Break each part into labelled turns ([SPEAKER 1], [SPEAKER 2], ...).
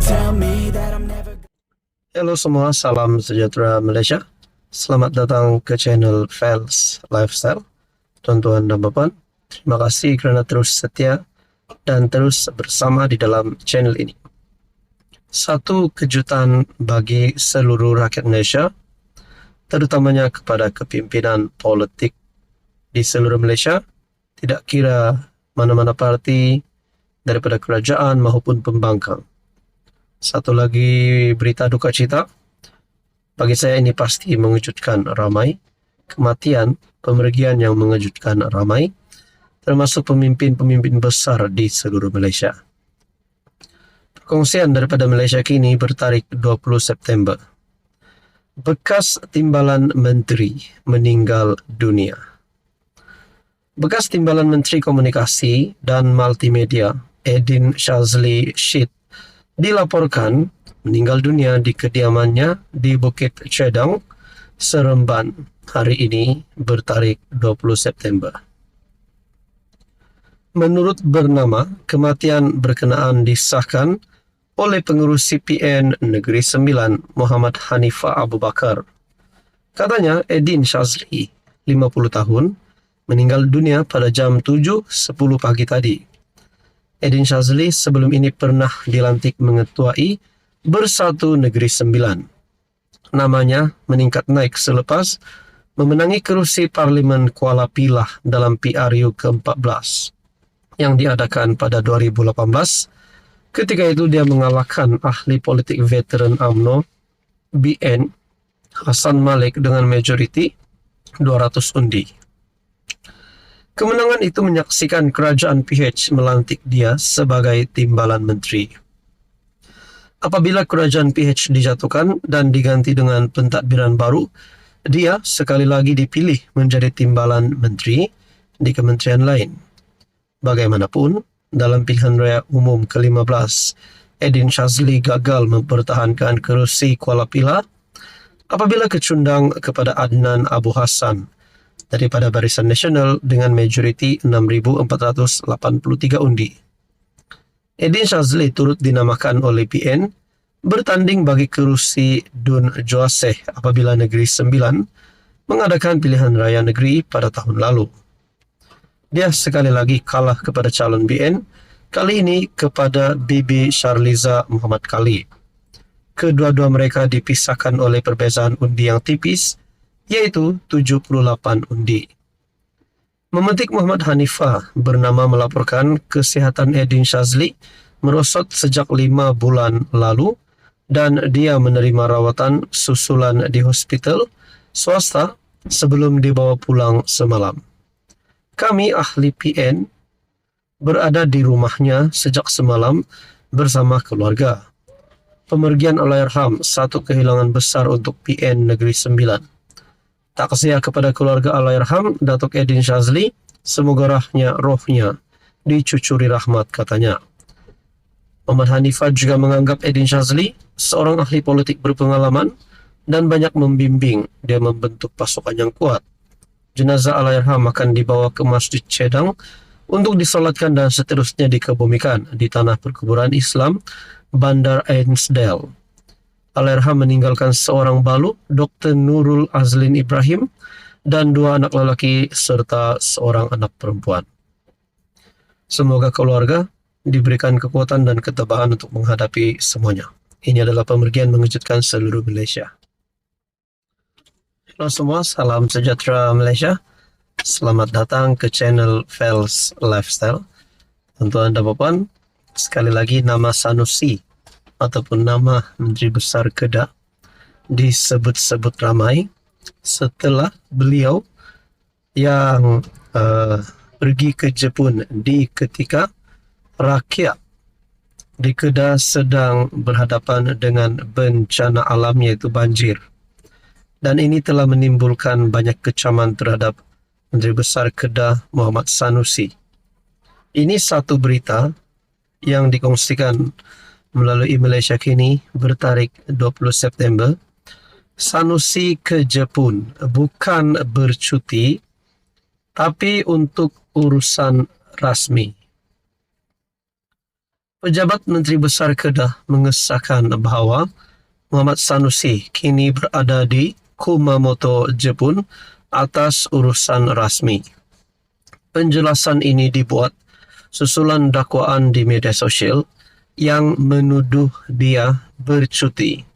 [SPEAKER 1] tell me that I'm never.
[SPEAKER 2] Halo semua, salam sejahtera Malaysia. Selamat datang ke channel Fels Lifestyle. Tuan-tuan dan puan, terima kasih kerana terus setia dan terus bersama di dalam channel ini. Satu kejutan bagi seluruh rakyat Malaysia, terutamanya kepada kepimpinan politik di seluruh Malaysia, tidak kira mana-mana parti daripada kerajaan maupun pembangkang. Satu lagi berita duka cita, bagi saya ini pasti mengejutkan ramai. Kematian, pemergian yang mengejutkan ramai, termasuk pemimpin-pemimpin besar di seluruh Malaysia. Perkongsian daripada Malaysia kini bertarikh 20 September. Bekas Timbalan Menteri meninggal dunia. Bekas Timbalan Menteri Komunikasi dan Multimedia, Edin Shazli Shid, dilaporkan meninggal dunia di kediamannya di Bukit Cedong, Seremban, hari ini bertarikh 20 September. Menurut bernama, kematian berkenaan disahkan oleh pengurus CPN Negeri Sembilan, Muhammad Hanifah Abu Bakar. Katanya, Edin Shazli, 50 tahun, meninggal dunia pada jam 7.10 pagi tadi. Edin Shazli sebelum ini pernah dilantik mengetuai Bersatu Negeri Sembilan. Namanya meningkat naik selepas memenangi kerusi Parlimen Kuala Pilah dalam PRU ke-14 yang diadakan pada 2018. Ketika itu dia mengalahkan ahli politik veteran UMNO BN Hassan Malik dengan majoriti 200 undi. Kemenangan itu menyaksikan kerajaan PH melantik dia sebagai timbalan menteri. Apabila kerajaan PH dijatuhkan dan diganti dengan pentadbiran baru, dia sekali lagi dipilih menjadi timbalan menteri di kementerian lain. Bagaimanapun, dalam pilihan raya umum ke-15, Edin Shazli gagal mempertahankan kerusi Kuala Pilah apabila kecundang kepada Adnan Abu Hassan daripada Barisan Nasional dengan majoriti 6,483 undi. Edin Shazli turut dinamakan oleh PN bertanding bagi kerusi Dun Joaseh apabila Negeri Sembilan mengadakan pilihan raya negeri pada tahun lalu. Dia sekali lagi kalah kepada calon BN, kali ini kepada Bibi Sharliza Muhammad Kali. Kedua-dua mereka dipisahkan oleh perbezaan undi yang tipis, yaitu 78 undi. Memetik Muhammad Hanifah bernama melaporkan kesihatan Edin Shazli merosot sejak 5 bulan lalu dan dia menerima rawatan susulan di hospital swasta sebelum dibawa pulang semalam. Kami ahli PN berada di rumahnya sejak semalam bersama keluarga. Pemergian Allahyarham satu kehilangan besar untuk PN Negeri Sembilan. Taksiah kepada keluarga Allahyarham Datuk Edin Shazli, semoga rohnya dicucuri rahmat, katanya. Muhammad Hanifah juga menganggap Edin Shazli seorang ahli politik berpengalaman dan banyak membimbing dia membentuk pasukan yang kuat. Jenazah Allahyarham akan dibawa ke Masjid Cedong untuk disolatkan dan seterusnya dikebumikan di tanah perkuburan Islam Bandar Ainsdale. Allahyarham meninggalkan seorang balu, Dr. Nurul Azlin Ibrahim, dan 2 anak lelaki serta seorang anak perempuan. Semoga keluarga diberikan kekuatan dan ketabahan untuk menghadapi semuanya. Ini adalah pemergian mengejutkan seluruh Malaysia. Halo semua, salam sejahtera Malaysia. Selamat datang ke channel Fels Lifestyle. Tuan-tuan dan puan, sekali lagi nama Sanusi ataupun nama Menteri Besar Kedah disebut-sebut ramai setelah beliau yang pergi ke Jepun di ketika rakyat di Kedah sedang berhadapan dengan bencana alam yaitu banjir. Dan ini telah menimbulkan banyak kecaman terhadap Menteri Besar Kedah Muhammad Sanusi. Ini satu berita yang dikongsikan melalui Malaysia Kini bertarikh 20 September. Sanusi ke Jepun bukan bercuti, tapi untuk urusan rasmi. Pejabat Menteri Besar Kedah mengesahkan bahawa Muhammad Sanusi kini berada di Kumamoto, Jepun atas urusan rasmi. Penjelasan ini dibuat susulan dakwaan di media sosial yang menuduh dia bercuti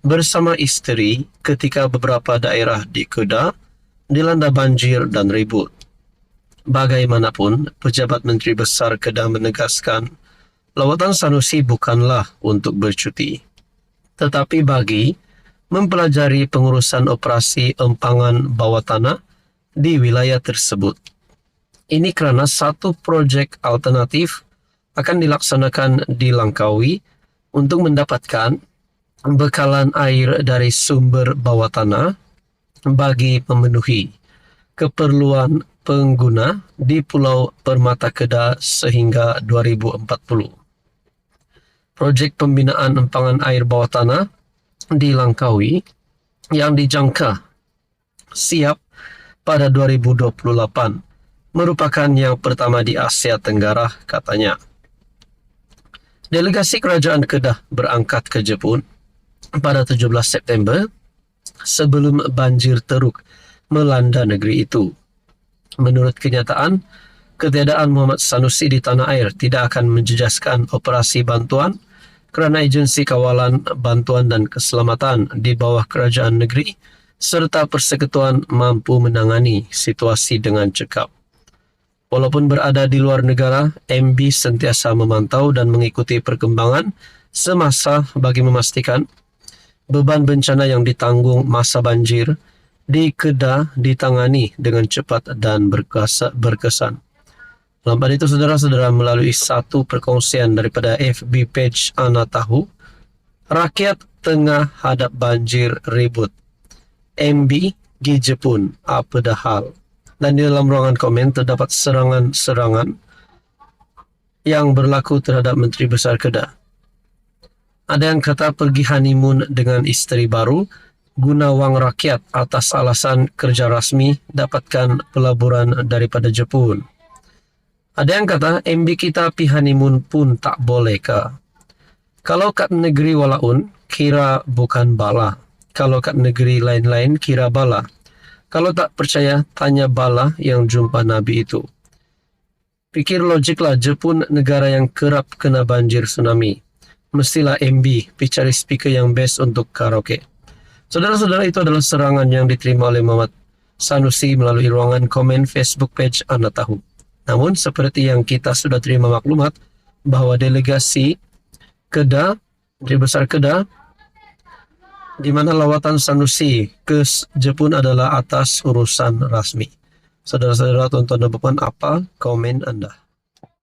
[SPEAKER 2] bersama isteri ketika beberapa daerah di Kedah dilanda banjir dan ribut. Bagaimanapun, Pejabat Menteri Besar Kedah menegaskan lawatan Sanusi bukanlah untuk bercuti, tetapi bagi mempelajari pengurusan operasi empangan bawah tanah di wilayah tersebut. Ini kerana satu projek alternatif akan dilaksanakan di Langkawi untuk mendapatkan bekalan air dari sumber bawah tanah bagi memenuhi keperluan pengguna di Pulau Permata Kedah sehingga 2040. Projek pembinaan empangan air bawah tanah di Langkawi yang dijangka siap pada 2028 merupakan yang pertama di Asia Tenggara, katanya. Delegasi Kerajaan Kedah berangkat ke Jepun pada 17 September sebelum banjir teruk melanda negeri itu. Menurut kenyataan, ketiadaan Muhammad Sanusi di tanah air tidak akan menjejaskan operasi bantuan kerana Agensi Kawalan Bantuan dan Keselamatan di bawah kerajaan negeri serta persekutuan mampu menangani situasi dengan cekap. Walaupun berada di luar negara, MB sentiasa memantau dan mengikuti perkembangan semasa bagi memastikan beban bencana yang ditanggung masa banjir di Kedah ditangani dengan cepat dan berkesan. Lambat itu, saudara-saudara, melalui satu perkongsian daripada FB page Ana Tahu, rakyat tengah hadap banjir ribut. MB gi Jepun, apa dah hal? Dan di dalam ruangan komen terdapat serangan-serangan yang berlaku terhadap Menteri Besar Kedah. Ada yang kata pergi honeymoon dengan isteri baru guna wang rakyat atas alasan kerja rasmi dapatkan pelaburan daripada Jepun. Ada yang kata MB kita pi honeymoon pun tak boleh ke? Kalau kat negeri walaun kira bukan bala. Kalau kat negeri lain-lain kira bala. Kalau tak percaya tanya bala yang jumpa Nabi itu. Pikir logiklah, Jepun negara yang kerap kena banjir tsunami. Mestilah MB pi cari speaker yang best untuk karaoke. Saudara-saudara, itu adalah serangan yang diterima oleh Muhammad Sanusi melalui ruangan komen Facebook page Anda Tahu. Namun, seperti yang kita sudah terima maklumat bahawa delegasi Kedah, Menteri Besar Kedah, di mana lawatan Sanusi ke Jepun adalah atas urusan rasmi. Saudara-saudara, tuan-tuan dan puan, apa komen Anda?